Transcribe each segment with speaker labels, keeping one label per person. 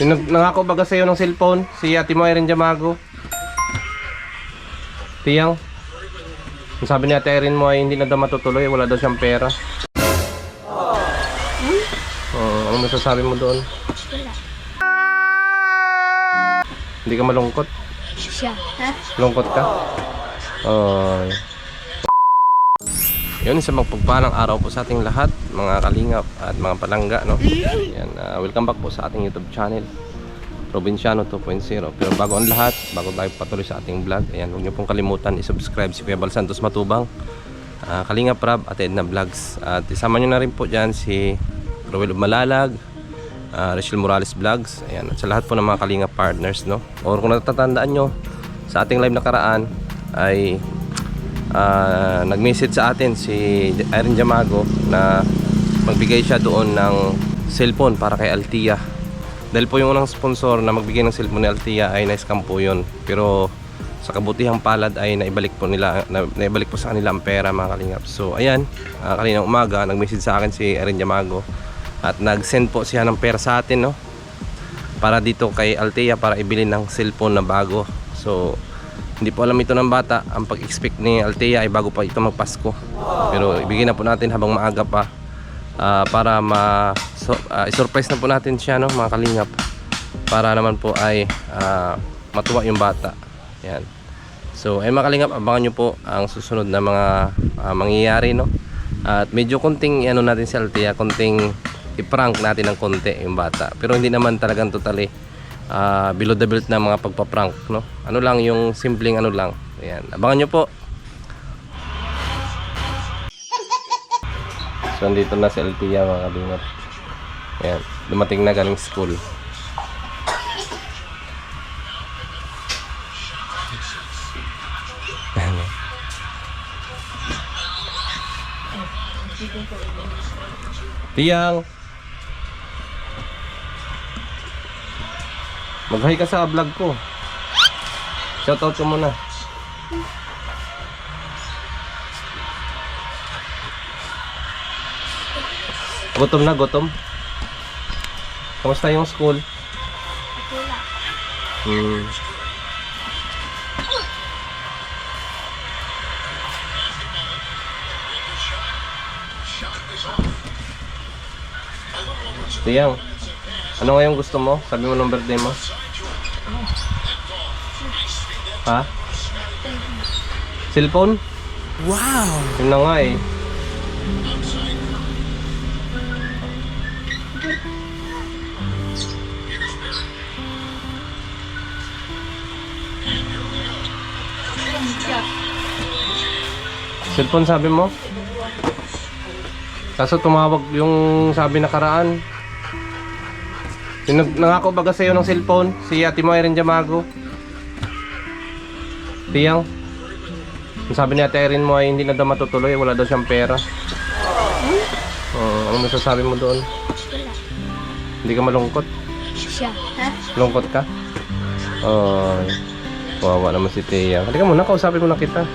Speaker 1: Nangako baga sa'yo ng cellphone, si Ate mo Irene Jamago. Tiyang, ang sabi ni Ate Irene mo ay hindi na daw matutuloy, wala daw siyang pera. Ano masasabi mo doon?
Speaker 2: Wala.
Speaker 1: Hindi ka malungkot?
Speaker 2: Siya. Ha?
Speaker 1: Lungkot ka? Yun, isang magpagpalang araw po sa ating lahat, mga kalingap at mga palangga, no? Yan, welcome back po sa ating YouTube channel, Probinsyano 2.0. Pero bago ang lahat, bago tayo patuloy sa ating vlog, ayan, huwag niyo pong kalimutan i-subscribe si Kuya Bal Santos Matubang, Kalingap Rab at Edna Vlogs. At isama nyo na rin po dyan si Rowel Malalag, Rachel Morales Vlogs, ayan, at sa lahat po ng mga Kalingap partners, no? Or kung natatandaan nyo, sa ating live nakaraan ay nag-message sa atin si Irene Jamago na magbigay siya doon ng cellphone para kay Altia. Dahil po yung unang sponsor na magbigay ng cellphone ni Altia ay na-scam po yun. Pero sa kabutihang palad ay naibalik po sa kanila ang pera, mga kalingap. So ayan, kaninang umaga nag-message sa akin si Irene Jamago at nag-send po siya ng pera sa atin, no? Para dito kay Altia para ibili ng cellphone na bago. So hindi po alam ito ng bata, ang pag-expect ni Altea ay bago pa ito magpasko. Pero ibigay na po natin habang maaga pa, para i-surprise na po natin siya, no, mga kalingap, para naman po ay matuwa yung bata. Yan. So ay mga kalingap, abangan nyo po ang susunod na mga mangyayari, no? At medyo konting ano natin si Altea, konting i-prank natin ng konti yung bata. Pero hindi naman talagang totally below the belt na mga pagpa-prank, no? Ano lang, yung simpleng ano lang. Ayan, abangan nyo po. So andito na si Altia, mga kalingap. Ayan, dumating na galing school. Tiyang, mag-hi ka sa vlog ko. Shoutout ko muna. Gutom na, gutom. Kamusta yung school?
Speaker 2: Wala.
Speaker 1: Tiyang, ano ngayong gusto mo? Sabi mo ng birthday mo? Ha? Cellphone?
Speaker 3: Wow!
Speaker 1: Yun na nga eh. Cellphone sabi mo? Kaso tumawag yung sabi nakaraan. Yung nangako baga sa'yo ng cellphone, si Ate mo Irene Jamago. Tiyang, ang sabi ni Ate Irene mo ay hindi na daw matutuloy, wala daw siyang pera. Ano masasabi mo doon?
Speaker 2: Wala.
Speaker 1: Hindi ka malungkot?
Speaker 2: Siya. Ha?
Speaker 1: Lungkot ka? Wawa naman si Tiyang. Halika muna, kausapin mo na kita.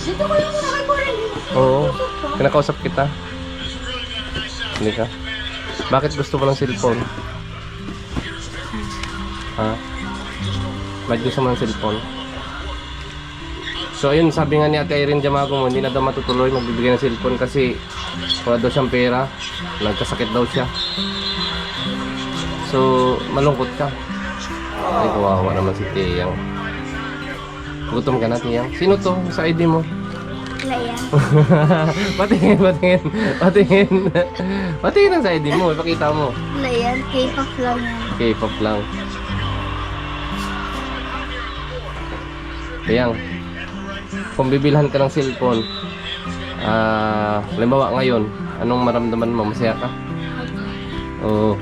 Speaker 2: Dito ko yung muna kay Boren.
Speaker 1: Oo, kinakausap kita. Hindi ka? Bakit gusto mo ng cellphone? Ha? Bakit gusto mo ng cellphone? So ayun, sabi nga ni Ate Irene Jamago mo, hindi na daw matutuloy magbibigay ng cellphone kasi wala daw siyang pera, nagkasakit daw siya. So malungkot ka. Ay, kawawa naman si Tiyang. Gutom ka na, Tiyang? Sino to sa ID mo?
Speaker 2: Wala yan.
Speaker 1: Patingin. Patingin ang sa ID mo, ipakita mo.
Speaker 2: Wala yan. K-pop lang yan.
Speaker 1: K-pop lang. Tiyang, kung bibilhan ka ng cellphone, halimbawa ngayon, anong maramdaman mo? Masaya ka? Oo.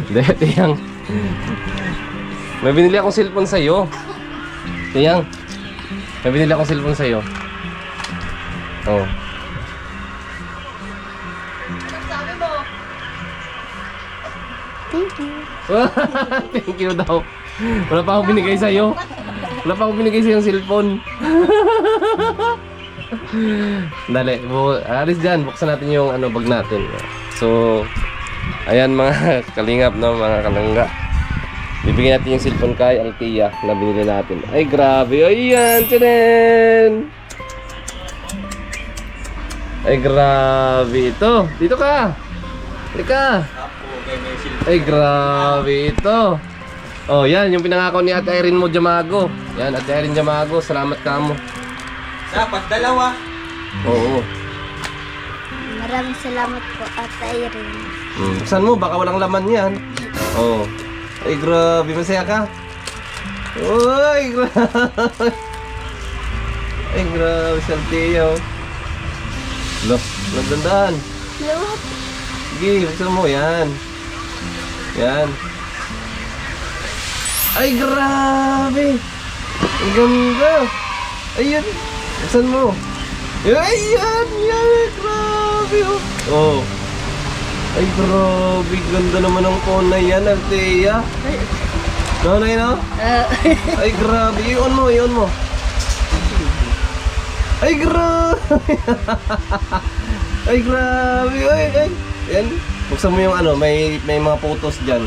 Speaker 1: Hindi, Tiyang. May binili akong cellphone sa'yo. Tiyang, may binili akong cellphone sa'yo. Oh.
Speaker 2: Thank you.
Speaker 1: Thank you daw. Wala pa akong binigay sa'yo. Wala pa akong binigay sa'yo yung cellphone. Dali, alis dyan. Buksan natin yung bag natin. So, ayan mga kalingap, no? Mga kalangga. Bibigyan natin yung cellphone kay Althea na binili natin. Ay, grabe. Ayan, tinen! Ay, grabe ito. Dito ka. Halika. Ay, grabe ito. Oh, yan. Yung pinangako ni Ate Irene mo, Jamago. Yan, Ate Irene Jamago. Salamat ka mo.
Speaker 3: Dapat dalawa.
Speaker 1: Oo.
Speaker 2: Maraming salamat po, Ate Irene.
Speaker 1: Buksan mo, baka walang laman yan. Oo. Ay, grabe. Masaya ka? Uy, grabe. Ay, grabe. Saltiyo. Loh, nagdandaan.
Speaker 2: Lawat.
Speaker 1: Sige, buksan mo. Yan. Yan. Ay, grabe. Ang ganda. Ayan. Buksan mo. Ayan. Yan. Grabe. Oh. Ay, grabe. Ganda naman ang phone na yan, Althea. Nanay, no? Ay, grabe. I-on mo, i-on mo. Ay, grabe. Ay, grabe. Ay, ay. Yan. Buksan mo yung may mga photos dyan.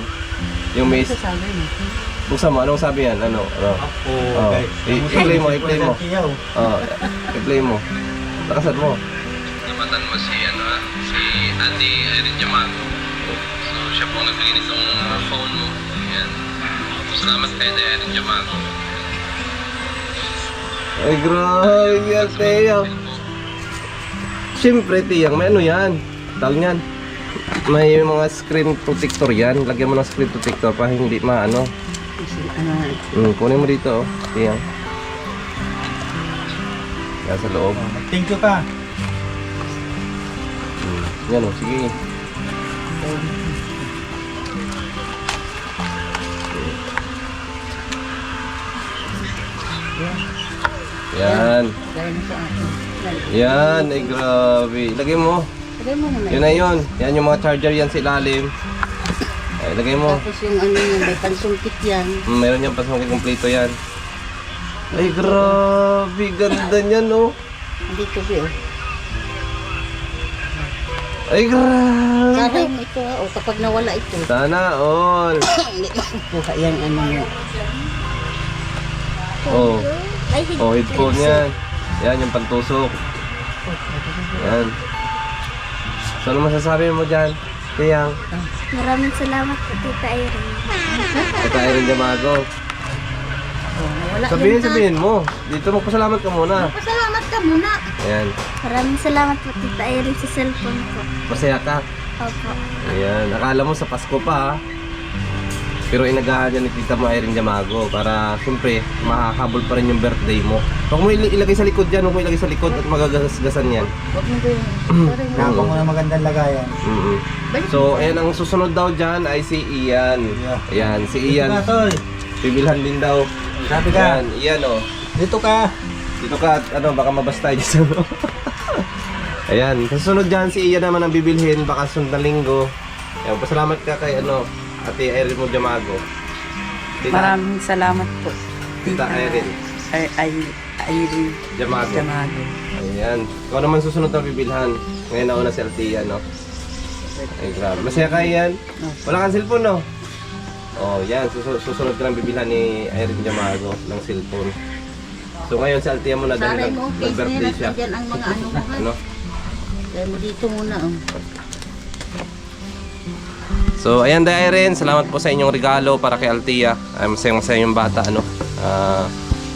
Speaker 1: Yung may... Buksan mo, anong sabi yan? Ano?
Speaker 3: Ako,
Speaker 1: I-play mo, i-play mo. I-play mo. Lakasan mo. Napatan mo si Ate Irene Jamago. So, siya po nagbigay nitong phone mo. Yan. Salamat kay Ate Irene Jamago. Ay, grabe, Althea. Siyempre, Tiyang, may yan. Tawag yan. May mga screen protector yan. Lagyan mo ng screen protector para hindi maano. Kunin mo dito, Tiyang. Yan sa loob.
Speaker 3: Thank you ka.
Speaker 1: Yan sige. Yan. Yan, ay grabe. Lagay mo. Yun na yun. Yan yung mga charger yan sa ilalim. Ay, lagay mo.
Speaker 4: Tapos yung yung may pansungkit yan.
Speaker 1: Meron yan pasungkit kompleto yan. Ay, grabe. Ganda niyan, no?
Speaker 4: Dito ba
Speaker 1: Ay, grabe.
Speaker 4: Sana yung ito o kapag nawala ito.
Speaker 1: Sana all.
Speaker 4: Hindi makukuha yan yung
Speaker 1: Oh.
Speaker 2: Ay,
Speaker 1: Oh, headphone yan. Yan, yung pantusok. Yan. So, ano masasabi mo dyan, Tiyang?
Speaker 2: maraming salamat po, Tita Irene.
Speaker 1: Ate Irene Jamago.
Speaker 4: nawala
Speaker 1: Sabihin mo. Dito magpasalamat ka muna.
Speaker 4: Pasalamat ka muna.
Speaker 1: Ayan.
Speaker 2: Maraming salamat po, Tita Irene, sa cellphone ko.
Speaker 1: Masaya ka.
Speaker 2: Opo.
Speaker 1: Ayan. Akala mo sa Pasko pa, ha? Pero inagahan niya ni Tita mo Irene Jamago para siyempre makakabol pa rin yung birthday mo. Huwag mo ilagay sa likod yan, huwag mo ilagay sa likod at magagasgasan yan.
Speaker 4: Huwag mo din.
Speaker 3: Nakapang mo na magandang lagayan.
Speaker 1: So, ayan ang susunod daw dyan ay si Ian. Ayan, si Ian. Bibilhan din daw.
Speaker 3: Sabi ka.
Speaker 1: Ayan, Ian oh.
Speaker 3: Dito ka.
Speaker 1: Dito ka at baka mabasta dyan. Ayan, susunod dyan si Ian naman ang bibilhin baka sunod na linggo. Ayan, pasalamat ka kay Ate Irene mo Jamago.
Speaker 5: Maraming salamat po.
Speaker 1: Tita Irene
Speaker 5: Irene
Speaker 1: Jamago.
Speaker 5: Jamago.
Speaker 1: Ayan. Ikaw naman susunod na bibilhan. Ngayon ako na si Althea, no? Ay, grabe. Masaya ka yan? Wala kang cellphone, no? Oh, yan. Susunod ka ng bibilhan ni Irene Jamago ng cellphone. So ngayon si Althea mo na dahil
Speaker 4: Saray mo, face
Speaker 1: nag-birthday
Speaker 4: nila.
Speaker 1: siya.
Speaker 4: Diyan ang mga ano mo.
Speaker 1: Ano?
Speaker 4: Dahil mo dito muna.
Speaker 1: So ayan da Irene, salamat po sa inyong regalo para kay Althea. Masayang-masaya yung bata, ano?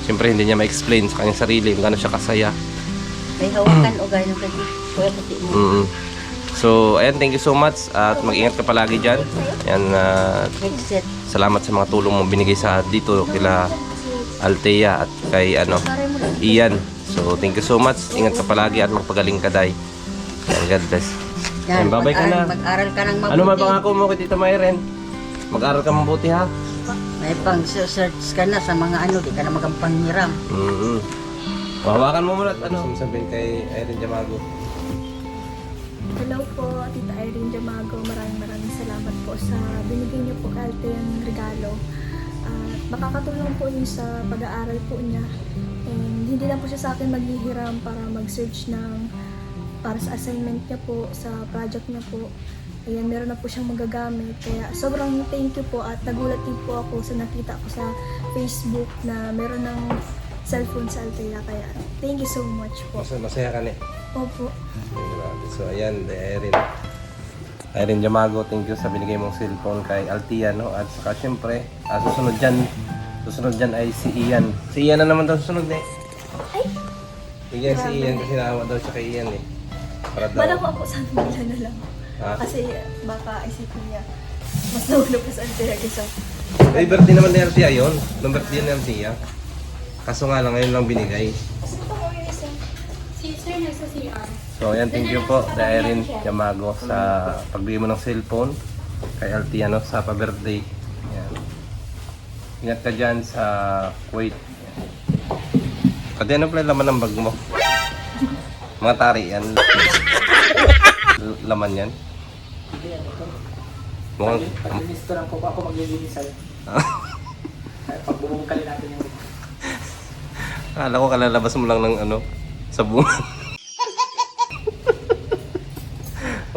Speaker 1: Siyempre hindi niya ma-explain sa kanyang sarili kung gano'n siya kasaya.
Speaker 4: May hawakan o gano'n ka dito. Kuya pati mo.
Speaker 1: So ayan, thank you so much at mag-ingat ka palagi dyan. Ayan,
Speaker 4: Headset.
Speaker 1: salamat sa mga tulong mo binigay sa dito kila Althea at kay Ian. So thank you so much. Ingat ka palagi at magpagaling ka, Day. Ayan, God bless. Ayan, babay ka na.
Speaker 4: Mag-aral ka ng mabuti.
Speaker 1: Ano man pangako mo kay Tita Myren? Mag-aral ka mabuti, ha?
Speaker 4: May pang search ka na sa mga di ka na magampanghiram.
Speaker 1: Hawakan mo muna at sabihin kay Irene Jamago.
Speaker 6: Hello po, Tita Irene Jamago. Maraming salamat po sa binigay niyo po kay Ate yung regalo. At makakatulong po yun sa pag-aaral po niya. And hindi lang po siya sa akin maghihiram para mag-search para sa assignment niya po, sa project niya po. Ayan, meron na po siyang magagamit. Kaya sobrang thank you po at nagulat din po ako sa nakita ko sa Facebook na meron ng cellphone sa Althea. Kaya thank you so much po.
Speaker 1: Masaya ka na eh.
Speaker 6: Opo.
Speaker 1: So ayan, Irene Jamago, thank you sa binigay mong cellphone kay Althea, no? At saka syempre, susunod dyan ay si Ian. Si Ian na naman daw susunod eh.
Speaker 6: Ay!
Speaker 1: Bigyan si Ian kasi naawa daw siya kay Ian eh. Para daw.
Speaker 6: Bala ko ako sa Manila na lang.
Speaker 1: Ha?
Speaker 6: Kasi baka isipin niya, mas nauna pa sa Althea kaysa.
Speaker 1: Ay, birthday naman ni Althea yun. Nung birthday ni Althea. Kaso nga lang, ngayon lang binigay. So ayan, thank you po Irene Jamago sa pagbigay mo ng cellphone kay Althea, no, sa pa-birthday. Ayan. Ingat ka dyan sa Kuwait. Pati ano pala laman ng bag mo? Mga tari yan. Laman yan. Mukhang...
Speaker 3: Ministro lang po ako maglilinisal. Pagbubungkalin natin yung...
Speaker 1: Akala ko kalalabas mo lang ng ano, sabungan.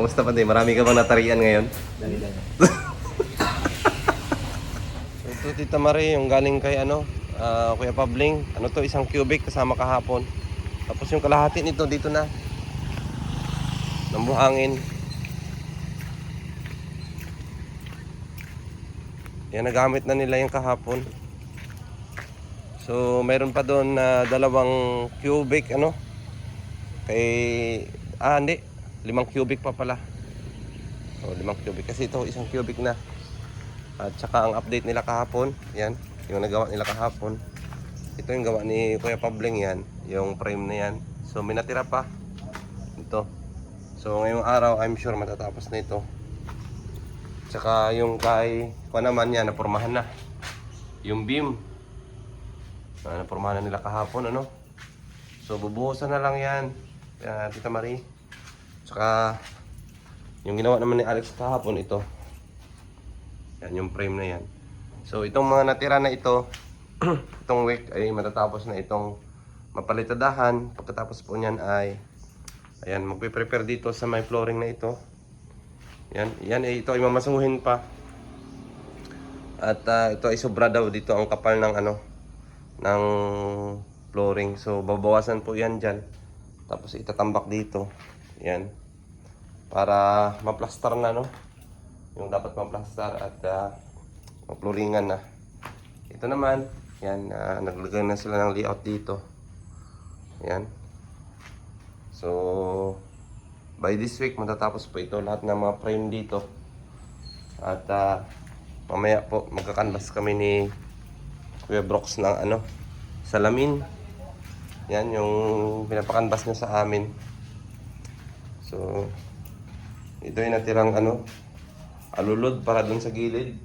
Speaker 1: Kamusta pa din? Marami ka bang natarian ngayon?
Speaker 3: Dali-dali.
Speaker 1: Ito, Tita Marie, yung galing kay Kuya Pabling. Ano to, isang cubic kasama kahapon. Tapos yung kalahati nito dito na. Ng buhangin. Yan, nagamit na nila yung kahapon. So, mayroon pa doon na 2 cubic, hindi. 5 cubic pa pala. So, 5 cubic. Kasi ito, 1 cubic na. At saka ang update nila kahapon. Yan, yung nagawa nila kahapon. Ito yung gawa ni Kuya Pabling yan. Yung frame na yan. So, may natira pa. Ito. So, ngayong araw, I'm sure matatapos na ito. Tsaka yung kay naman yan, napurmahan na. Yung beam. Napurmahan na nila kahapon, So, bubuhusan na lang yan. Tita Marie. Tsaka, yung ginawa naman ni Alex kahapon, ito. Yan, yung frame na yan. So, itong mga natira na ito, itong week ay matatapos na itong mapalitadahan. Pagkatapos po niyan ay, ayan, magpe-prepare dito sa may flooring na ito. Yan, ito ay mamasuhin pa. At ito ay sobra daw dito ang kapal ng ng flooring. So, babawasan po yan dyan. Tapos itatambak dito. Yan. Para maplastar na, yung dapat maplastar at maploringan na. Ito naman, yan, naglagay na sila ng layout dito. Yan. So, by this week, matatapos po ito lahat ng mga frame dito. At mamaya po, magkakanvas kami ni Kuya Brooks ng salamin. Yan, yung pinapakanvas niya sa amin. So, ito yung natirang alulod para dun sa gilid.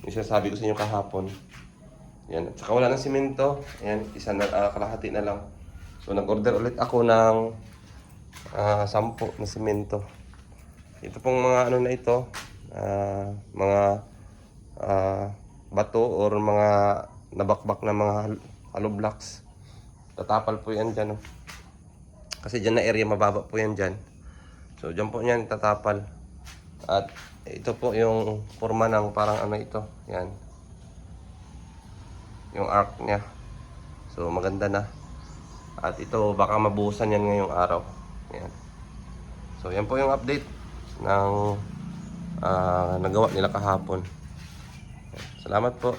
Speaker 1: Yung sinasabi ko sa inyo kahapon. Yan. At saka wala ng simento. Yan. Kalahati na lang. So nag-order ulit ako ng 10 na simento. Ito pong mga na ito. Mga bato or mga nabakbak na mga hollow blocks. Tatapal po yan dyan. Kasi dyan na area mababa po yan dyan. So dyan po yan tatapal. At ito po yung forma ng parang ito. Yan. Yung arc niya. So maganda na. At ito baka mabuhusan yan ngayong araw. Yan. So yan po yung update ng nagawa nila kahapon. Salamat po.